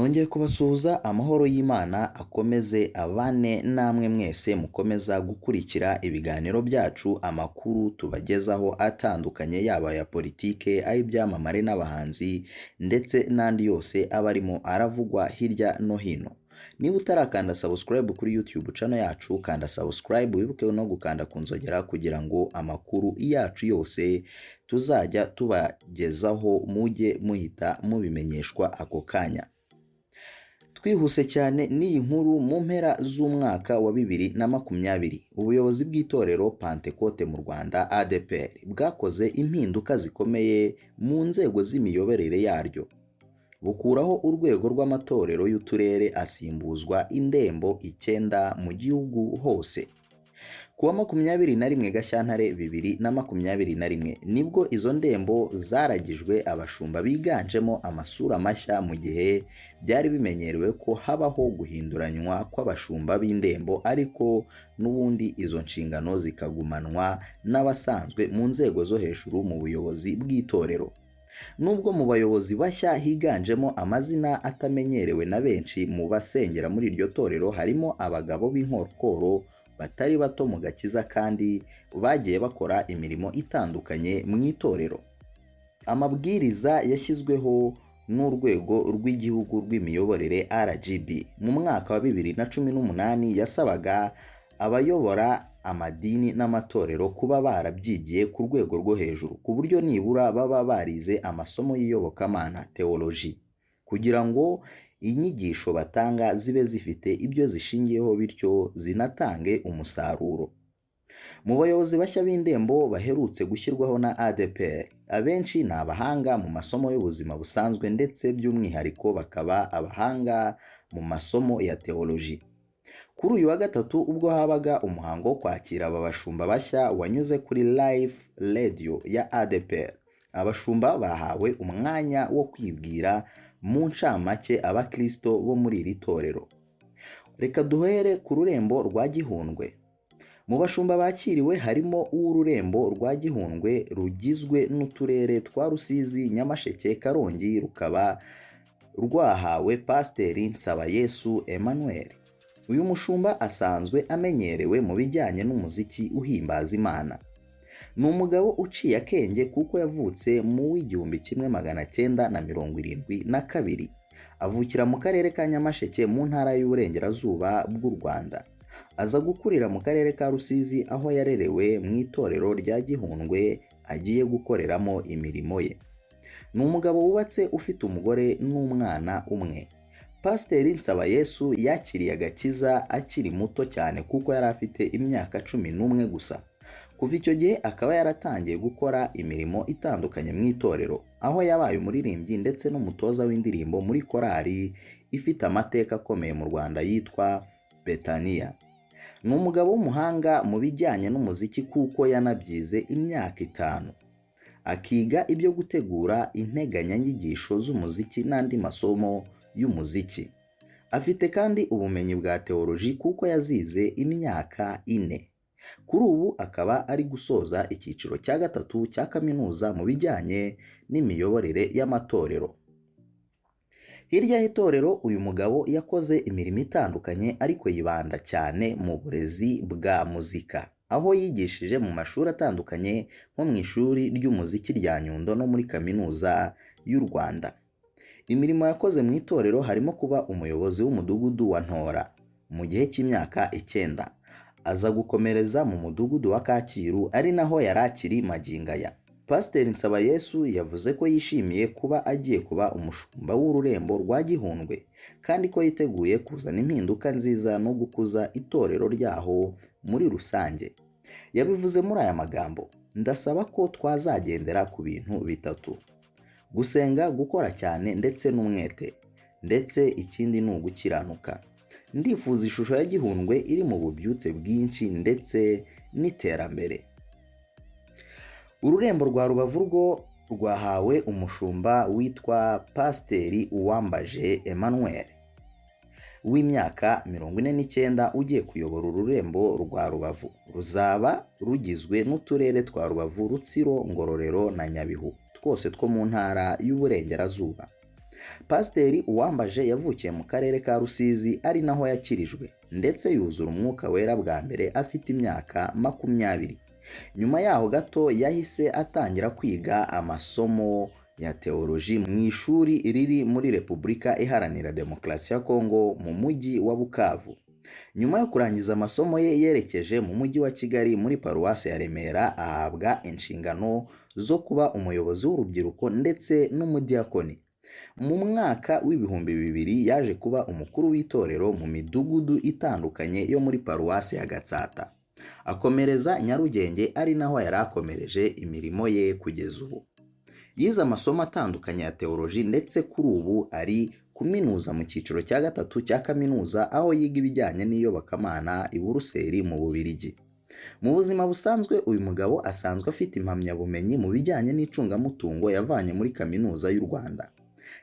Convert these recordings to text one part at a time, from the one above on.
Nongeye kubasuhuza, amahoro y'Imana akomeze abane namwe mwese mukomeza gukurikira ibiganiro byacu, amakuru tubagezaho atandukanye yaba aya politike, ay'ibyamamare n'abahanzi ndetse n'andi yose aba arimo aravugwa hirya no hino. Niba utarakanda subscribe kuri YouTube channel yacu, kanda subscribe, wibuke no gukanda ku nzogera kugira ngo amakuru yacu yose tuzajya tubagezaho mujye muhita mubimenyeshwa ako kanya. Twihuse cyane n'iyi nkuru. Mu mpera z'umwaka wa 2020 ubuyobozi bw'itorero Pentecote mu Rwanda ADEPR bwakoze impinduka zikomeye mu nzego z'imiyoborere yaryo, bukuraho urwego rw'amatorero y'uturere asimbuzwa indembo 9 mu gihugu hose. Kuwa 21 Gashyantare 2021 nibwo izo ndembo zaragijwe abashumba biganjemo amasura mashya, mu gihe byari bimenyerewe ko habaho guhinduranywa kw'abashumba b'indembo, ariko n'ubundi izo nshingano zikagumanwa n'abasanzwe mu nzego zo hejuru mu buyobozi bw'itorero. Nubwo mu bayobozi bashya higanjemo amazina atamenyerewe na benshi mu basengera muri iryo torero, harimo abagabo b'inkorokoro batari bato mu gakiza kandi bagiye bakora imirimo itandukanye mu itorero. Amabwiriza yashyizweho n'urwego rw'igihugu rw'imiyoborere RGB mu mwaka wa 2018 yasabaga abayobora amadini n'amatorero kuba barabyigiye ku rwego rwo hejuru, ku buryo nibura baba barize amasomo y'iyobokamana theology, kugira ngo inyigisho batanga zibe zifite ibyo zishingiyeho, bityo zinatange umusaruro. Mu bayobozi bashya b'indembo baherutse gushyirwaho na ADEPR, abenshi ni abahanga mu masomo y'ubuzima busanzwe ndetse by'umwihariko bakaba abahanga mu masomo ya theology. Kuri uyu wa gatatu ubwo habaga umuhango wo kwakira aba bashumba bashya wanyuze kuri live radio ya ADEPR, abashumba bahawe umwanya wo kwibwira mu ncamake abakristo bo muri iri torero. Reka duhere ku rurembo rwa Gihundwe. Mu bashumba bakiriwe harimo uw'ururembo rwa Gihundwe rugizwe n'uturere twa Rusizi, Nyamasheke, Karongi, rukaba rwahawe Pasiteri Nsabayesu Emmanuel. Uyu mushumba asanzwe amenyerewe mu bijyanye n'umuziki uhimbaza Imana. Ni umugabo uciye akenge kuko yavutse mu 1972. Avukira mu karere ka Nyamasheke mu ntara y'Uburengerazuba bw'u Rwanda. Aza gukurira mu karere ka Rusizi aho yarerewe mu itorero rya Gihundwe agiye gukoreramo imirimo ye. Ni umugabo wubatse ufite umugore n'umwana umwe. Pasiteri Nsabayesu yakiriye agakiza akiri muto cyane kuko yari afite imyaka 11 gusa. Kuva icyo gihe akaba yaratangiye gukora imirimo itandukanye mu itorero, aho yabaye umuririmbyi ndetse n'umutoza w'indirimbo muri korali ifite amateka akomeye mu Rwanda yitwa Betania. Ni umugabo w'umuhanga mu bijyanye n'umuziki kuko yanabyize imyaka 5, akiga ibyo gutegura integanyanyigisho z'umuziki n'andi masomo y'umuziki. Afite kandi ubumenyi bwa theology kuko yazize imyaka 4. Kuri ubu akaba ari gusoza icyiciro cya 3 cya kaminuza mu bijyanye n'imiyoborere y'amatorero. Hirya y'itorero uyu mugabo yakoze imirimo itandukanye, ariko yibanda cyane mu burezi bwa muzika, aho yigishije mu mashuri atandukanye nko mu ishuri ry'umuziki rya Nyundo no muri kaminuza y'u Rwanda. Imirimo yakoze mu itorero harimo kuba umuyobozi w'umudugudu wa Ntora mu gihe cy'imyaka 9. Aza gukomereza mu mudugudu wa Kacyiru ari naho yarakiri magingaya. Pasiteri Nsabayesu yavuze ko yishimiye kuba agiye kuba umushumba w'ururembo rwa Gihundwe, kandi ko yiteguye kuzana impinduka nziza no gukuza itorero ryaho muri rusange. Yabivuze muri aya magambo: ndasaba ko twazagendera ku bintu 3: gusenga, gukora cyane ndetse n'umwete, ndetse ikindi ni ugukiranuka. Ndifuza ishusho ya Gihundwe iri mu bubyutse bwinshi ndetse n'iterambere. Ururembo rwa Rubavu rwo rwahawe umushumba witwa Pasiteri Uwambaje Emmanuel w'imyaka 49 ugiye kuyobora ururembo rwa Rubavu. Ruzaba rugizwe n'uturere twa Rubavu, Rutsiro, Ngororero na Nyabihu, twose two mu ntara y'Uburengerazuba. Pasiteri Uwambaje yavukiye mu karere ka Rusizi ari naho yakirijwe ndetse yuzura umwuka wera bwa mbere afite imyaka 20. Nyuma yaho gato yahise atangira kwiga amasomo ya teoloji mu ishuri riri muri Repubulika Iharanira Demokarasi ya Kongo mu mujyi wa Bukavu. Nyuma yo kurangiza amasomo ye yerekeje mu mujyi wa Kigali muri paruwasi ya Remera, ahabwa inshingano zo kuba umuyobozi w'urubyiruko ndetse n'umudiyakoni. Mu mwaka w'ibihumbi 2000 yaje kuba umukuru w'itorero mu midugudu itandukanye yo muri paruwasi ya Gatsata. Akomereza Nyarugenge ari naho yari akomereje imirimo ye kugeza ubu. Yize amasomo atandukanye ya teoloji ndetse kuri ubu ari kuminuza mu cyiciro cya 3 cya kaminuza, aho yiga ibijyanye n'iyobokamana i Buruseli mu Bubiligi. Mu buzima busanzwe uyu mugabo asanzwe afite impamyabumenyi mu bijyanye n'icungamutungo yavanye muri kaminuza y'u Rwanda.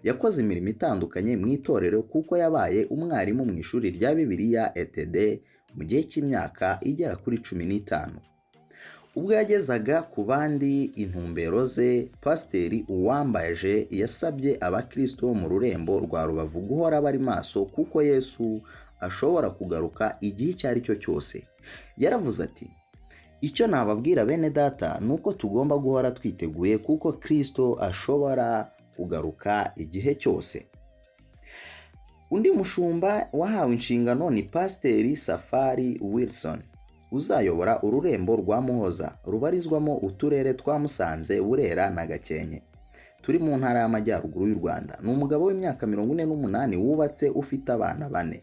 Yakoze imirimo itandukanye mu itorero kuko yabaye umwarimu mu ishuri rya Bibiliya ETD mu gihe cy'imyaka igera kuri 15. Ubwo yagezaga ku bandi intumbero ze, Pasiteri Uwambaje yasabye abakristo bo mu rurembo rwa Rubavu guhora bari maso kuko Yesu ashobora kugaruka igihe icyo ari cyo cyose. Yaravuze ati, icyo nababwira bene data nuko tugomba guhora twiteguye kuko Kristo ashobora kugaruka igihe cyose. Undi mushumba wahawe inshingano ni Pasiteri Safari Wilson, uzayobora ururembo rwa Muhoza rubarizwamo uturere twa Musanze, Burera na Gakenke, turi mu ntara y'Amajyaruguru y'u Rwanda. Ni umugabo w'imyaka 48 wubatse ufite abana 4.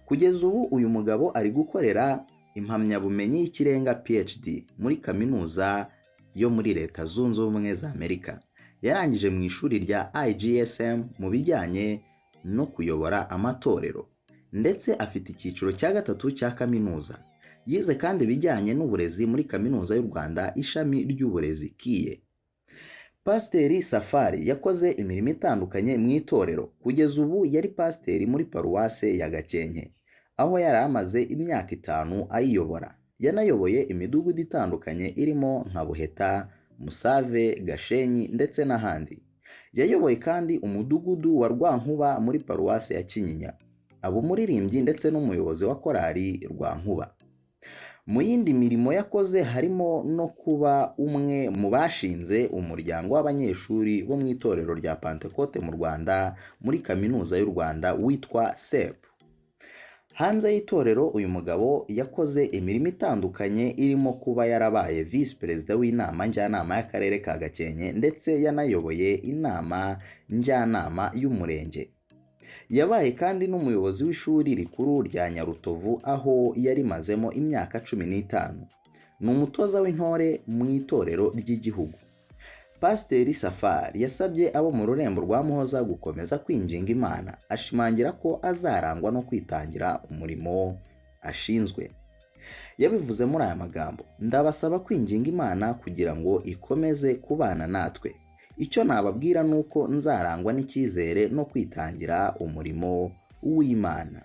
Kugeza ubu uyu mugabo ari gukorera impamyabumenyi y'ikirenga PhD muri kaminuza yo muri Leta Zunze Ubumwe za Amerika. Yarangije mu ishuri rya IGSM mu bijyanye no kuyobora amatorero ndetse afite icyiciro cya 3 cya kaminuza. Yize kandi bijyanye n'uburezi muri kaminuza y'u Rwanda ishami ry'uburezi KIE. Pasiteri Safari yakoze imirimo itandukanye mu itorero. Kugeza ubu yari pasiteri muri paruwase ya Gakenke, aho yari amaze imyaka 5 ayiyobora. Yanayoboye imidugudu itandukanye irimo nka Buheta, Musave, Gashenyi ndetse n'ahandi. Yayoboye kandi umudugudu wa Rwankuba muri paruwase ya Kinyinya, abo muririmbyi ndetse n'umuyobozi wa korali Rwankuba. Mu yindi mirimo yakoze harimo no kuba umwe mu bashinze umuryango w'abanyeshuri bo mu itorero rya Pentecote mu Rwanda muri kaminuza y'u Rwanda witwa SEP. Hanze y'itorero uyu mugabo yakoze imirimo itandukanye irimo kuba yarabaye Vice Perezida w'inama njyanama y'akarere ka Gakenke ndetse yanayoboye inama njyanama y'umurenge. Yabaye kandi n'umuyobozi w'ishuri rikuru rya Nyarutovu aho yari mazemo imyaka 15. Ni umutoza w'intore mu itorero ry'igihugu. Pasiteri Safari yasabye abo mu rurembo rwa Muhoza gukomeza kwinginga Imana, ashimangira ko azarangwa no kwitangira umurimo ashinzwe. Yabivuze muri aya magambo, ndabasaba kwinginga Imana kugira ngo ikomeze kubana natwe. Icyo nababwira nuko nzarangwa n'icyizere no kwitangira umurimo w'Imana.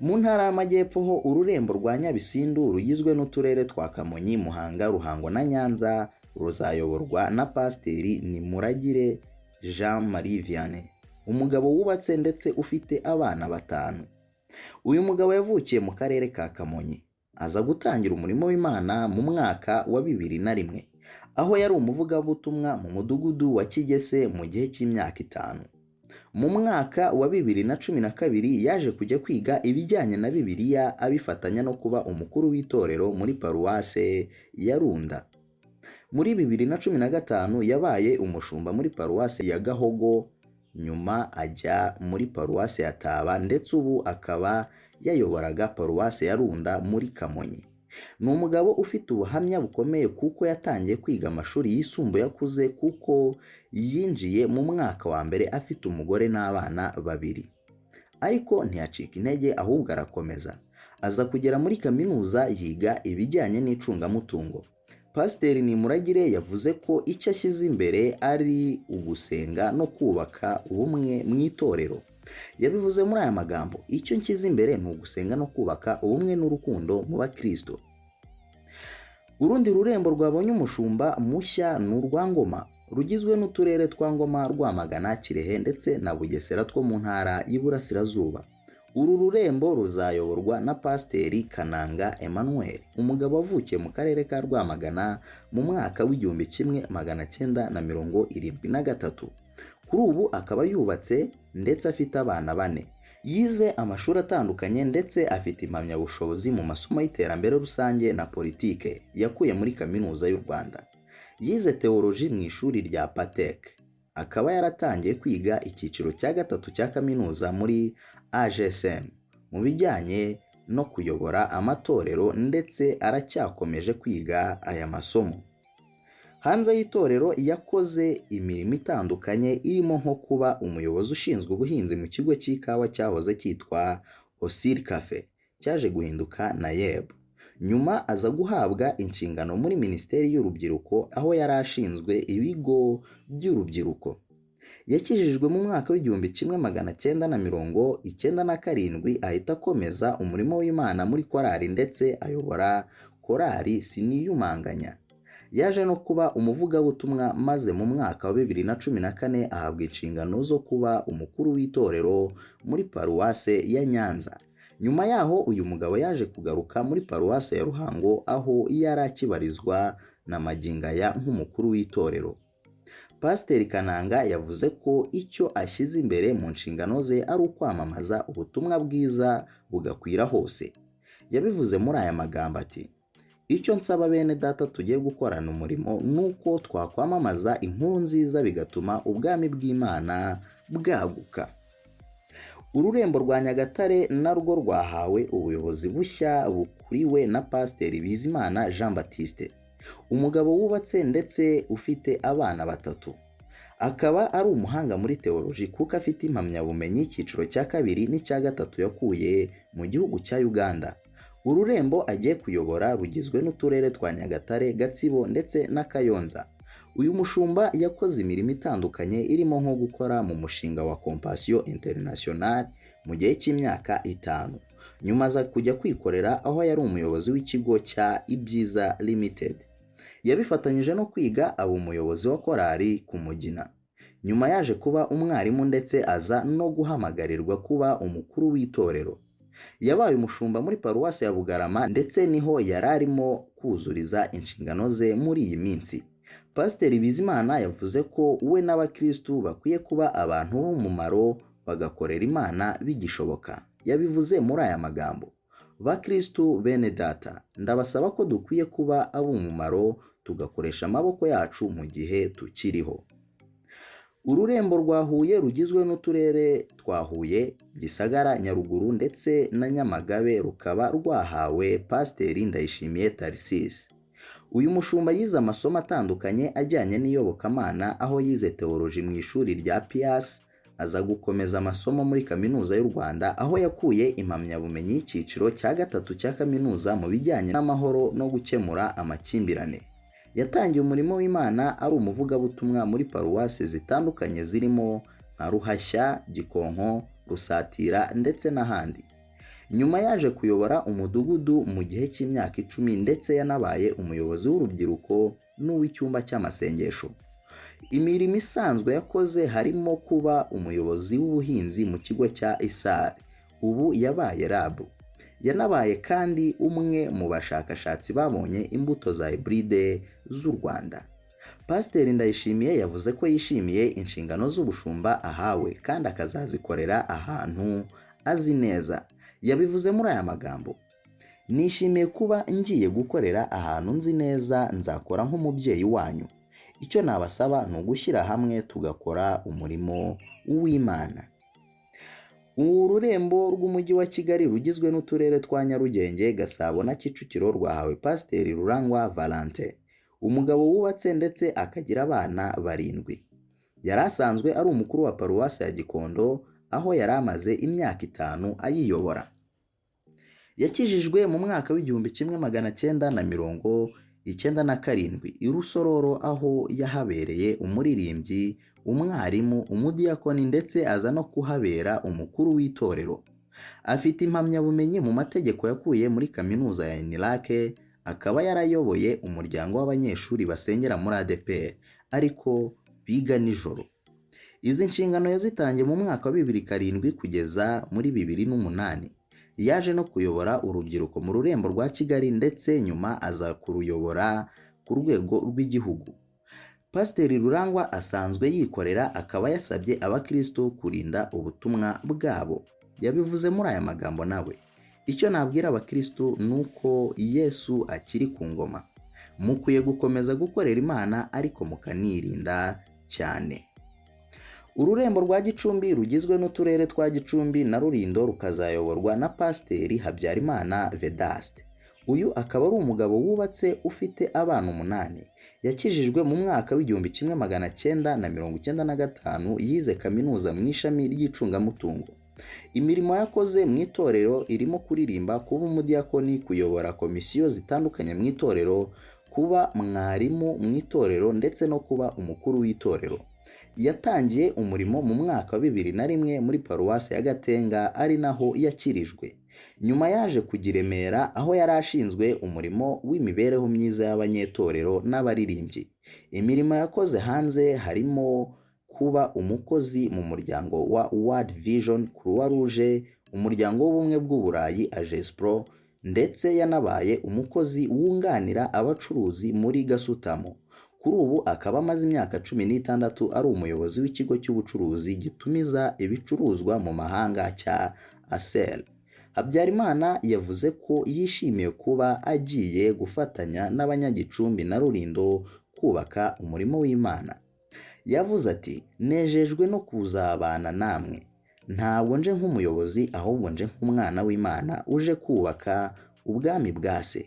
Mu ntara y'Amajyepfo ho ururembo rwa Nyabisindu rugizwe n'uturere twa Kamonyi, Muhanga, Ruhango na Nyanza ruzayoborwa na Pasiteri Nimuragire Jean Marie Vianney, umugabo wubatse ndetse ufite abana 5. Uyu mugabo yavukiye mu karere ka Kamonyi, aza gutangira umurimo w'Imana mu mwaka wa 2001, aho yari umuvugabutumwa mu mudugudu wa Kigese mu gihe cy'imyaka 5. Mu mwaka wa 2012 yaje kujya kwiga ibijyanye na Bibiliya abifatanya no kuba umukuru w'itorero muri paruwase ya Runda. Muri 2015 yabaye umushumba muri paruwase ya Gahogo, nyuma ajya muri paruwase ya Taba ndetse ubu akaba yayoboraga paruwase ya Runda muri Kamonyi. Ni umugabo ufite ubuhamya bukomeye kuko yatangiye kwiga amashuri yisumbuye akuze kuko yinjiye mu mwaka wa mbere afite umugore n'abana 2. Ariko ntiyacika intege ahubwo arakomeza. Aza kugera muri kaminuza yiga ibijyanye n'icungamutungo. Pasiteri Nimuragire yavuze ko icyo ashyize imbere ari ugusenga no kubaka ubumwe mu itorero. Yabivuze muri aya magambo, icyo nshyize imbere ni ugusenga no kubaka ubumwe n'urukundo mu bakristo. Urundi rurembo rwabonye umushumba mushya ni urwa Ngoma, rugizwe n'uturere twa Ngoma, Rwamagana, Kirehe ndetse na Bugesera two mu ntara y'Iburasirazuba. Uru rurembo ruzayoborwa na Pasiteri Kananga Emmanuel, umugabo wavukiye mu karere ka Rwamagana mu mwaka w'1973. Kuri ubu akaba yubatse ndetse afite abana 4. Yize amashuri atandukanye ndetse afite impamyabushobozi mu masomo y'iterambere rusange na politike yakuye muri Kaminuza y'u Rwanda. Yize teoloji mu ishuri rya PATEC. Akaba yaratangiye kwiga icyiciro cya 3 cya kaminuza muri AGSM mu bijyanye no kuyobora amatorero ndetse aracyakomeje kwiga aya masomo. Hanze y'itorero yakoze imirimo itandukanye irimo nko kuba umuyobozi ushinzwe ubuhinzi mu kigo cy'ikawa cyahoze cyitwa Osir Cafe cyaje guhinduka NAEB. Nyuma aza guhabwa inshingano muri Minisiteri y'Urubyiruko aho yari ashinzwe ibigo by'urubyiruko. Yakijijwe mu mwaka w'1997 ahita akomeza umurimo w'Imana muri korali ndetse ayobora korali Siniyumanganya. Yaje no kuba umuvugabutumwa maze mu mwaka wa 2014 ahabwa inshingano zo kuba umukuru w'itorero muri paruwase ya Nyanza. Nyuma yaho uyu mugabo yaje kugaruka muri paruwase ya Ruhango aho yari akibarizwa na magingaya nk'umukuru w'itorero. Pasiteri Kananga yavuze ko icyo ashyize imbere mu nshingano ze ari ukwamamaza ubutumwa bwiza bugakwira hose. Yabivuze muri aya magambo ati: "Icyo nsaba bene data tugiye gukorana umurimo nuko twakwamamaza inkuru nziza bigatuma ubwami bw'Imana bwaguka." Ururembo rwa Nyagatare narwo rwahawe ubuyobozi bushya bukuriwe na Pasiteri Bizimana Jean Baptiste, umugabo wubatse ndetse ufite abana 3. Akaba ari umuhanga muri teoloji kuko afite impamyabumenyi y'icyiciro cya 2 n'icya 3 yakuye mu gihugu cya Uganda. Ururembo agiye kuyobora rugizwe n'uturere twa Nyagatare, Gatsibo ndetse na Kayonza. Uyu mushumba yakoze imirimo itandukanye irimo nko gukora mu mushinga wa Compassion International mu gihe cy'imyaka 5. Nyuma aza kujya kwikorera aho yari umuyobozi w'ikigo cya Ibyiza Limited. Yabifatanyije no kwiga aba umuyobozi wa korali ku Mugina. Nyuma yaje kuba umwarimu ndetse aza no guhamagarirwa kuba umukuru w'itorero. Yabaye umushumba muri paruwasi ya Bugarama ndetse niho yararimo kuzuriza inshingano ze muri iyi minsi. Pasiteri Bizimana yavuze ko we n'abakristu bakwiye kuba abantu b'umumaro bagakorera Imana bigishoboka. Yabivuze muri aya magambo: "Bakristu bene data, ndabasaba ko dukwiye kuba ab'umumaro tugakoresha amaboko yacu mu gihe tukiriho." Ururembo rwa Huye rugizwe n'uturere twa Huye, Gisagara, Nyaruguru ndetse na Nyamagabe rukaba rwahawe Pasiteri Ndayishimiye Tarcisse. Uyu mushumba yize amasomo atandukanye ajyanye n'iyobokamana aho yize teoloji mu ishuri rya Pias, aza gukomeza amasomo muri Kaminuza y'u Rwanda aho yakuye impamyabumenyi y'icyiciro cya 3 cya kaminuza mu bijyanye n'amahoro no gukemura amakimbirane. Yatangiye umurimo w'Imana ari umuvugabutumwa muri paruwasi zitandukanye zirimo nka Ruhashya, Gikonko, Rusatira ndetse n'ahandi. Nyuma yaje kuyobora umudugudu mu gihe cy'imyaka 10 ndetse yanabaye umuyobozi w'urubyiruko n'uw'icyumba cy'amasengesho. Imirimo isanzwe yakoze harimo kuba umuyobozi w'ubuhinzi mu kigo cya ISAR, ubu yabaye RAB. Yanabaye kandi umwe mu bashakashatsi babonye imbuto za hybride z'u Rwanda. Pasiteri Ndayishimiye yavuze ko yishimiye inshingano z'ubushumba ahawe kandi akazazikorera ahantu azi neza. Yabivuze muri aya magambo: "Nishimiye kuba ngiye gukorera ahantu nzi neza, nzakora nk'umubyeyi wanyu. Icyo nabasaba ni ugushyira hamwe tugakora umurimo w'Imana." Ururembo rw'umujyi wa Kigali rugizwe n'uturere twa Nyarugenge, Gasabo na Kicukiro rwahawe Pasiteri Rurangwa Valentin, umugabo wubatse ndetse akagira abana 7. Yari asanzwe ari umukuru wa paruwasi ya Gikondo aho yari amaze imyaka 5 ayiyobora. Yakijijwe mu mwaka w'1997 i Rusororo aho yahabereye umuririmbyi, umwarimu, umudiyakoni ndetse aza no kuhabera umukuru w'itorero. Afite impamyabumenyi mu mategeko yakuye muri Kaminuza ya Unilake, akaba yarayoboye umuryango w'abanyeshuri basengera muri ADEPR, ariko biga nijoro. Izi nshingano yazitangiye mu mwaka wa 2007 kugeza muri 2008. Yaje no kuyobora urubyiruko mu rurembo rwa Kigali ndetse nyuma aza kuruyobora ku rwego rw'igihugu. Pasiteri Rurangwa asanzwe yikorera, akaba yasabye abakristo kurinda ubutumwa bwabo. Yabivuze muri aya magambo nawe: icyo nabwira abakristo nuko Yesu akiri ku ngoma. Mukwiye gukomeza gukorera Imana ariko mukanirinda cyane. Ururembo rwa Gicumbi rugizwe n'uturere twa Gicumbi na Rulindo rukazayoborwa na Pasiteri Habyarimana Vedaste. Uyu akaba ari umugabo wubatse ufite abana 8. Yakijijwe mu mwaka w'1995, yize kaminuza mu ishami ry'icungamutungo. Imirimo yakoze mu itorero irimo kuririmba, kuba umudiyakoni, kuyobora komisiyo zitandukanye mu itorero, kuba mwarimu mu itorero ndetse no kuba umukuru w'itorero. Yatangiye umurimo mu mwaka wa 2001 muri paruwasi ya Gatenga, ari naho yakirijwe. Nyuma yaje kujya i Remera aho yari ashinzwe umurimo w'imibereho myiza y'abanyetorero n'abaririmbyi. Imirimo yakoze hanze harimo kuba umukozi mu muryango wa World Vision, Croix Rouge, umuryango w'ubumwe bw'Uburayi AGESPRO, ndetse yanabaye umukozi wunganira abacuruzi muri Gasutamo. Kuri ubu akaba amaze imyaka 16 ari umuyobozi w'ikigo cy'ubucuruzi gitumiza ibicuruzwa mu mahanga cya ASEL. Habyarimana yavuze ko yishimiye kuba agiye gufatanya n'abanyagicumbi na Rulindo kubaka umurimo w'Imana. Yavuze ati: nejejwe no kuzabana namwe. Ntabwo nje nk'umuyobozi, ahubwo nje nk'umwana w'Imana uje kubaka ubwami bwa Se.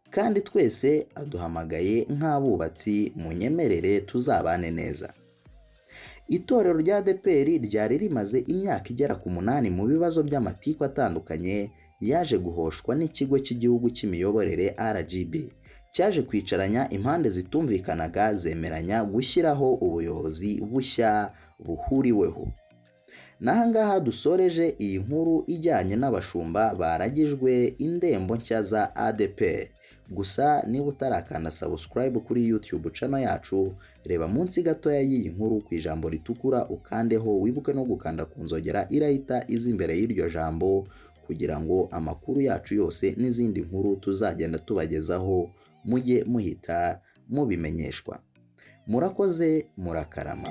Kandi twese aduhamagaye nk'abubatsi, munyemerere tuzabane neza. Itorero rya ADEPR ryari rimaze imyaka igera ku 8 mu bibazo by'amatiku atandukanye. Yaje guhoshwa n'ikigo cy'igihugu cy'imiyoborere RGB. Cyaje kwicaranya impande zitumvikanaga, zemeranya gushyiraho ubuyobozi bushya buhuriweho. Nahangaha dusoreje iyi nkuru ijyanye n'abashumba baragijwe indembo nshya za ADEPR. Gusa niba utarakanda subscribe kuri YouTube channel yacu, reba munsi gatoya y'iyi nkuru ku ijambo ritukura ukandeho, wibuke no gukanda ku nzogera irahita iza imbere y'iryo jambo, kugira ngo amakuru yacu yose n'izindi nkuru tuzagenda tubagezaho mujye muhita mubimenyeshwa. Murakoze, murakarama.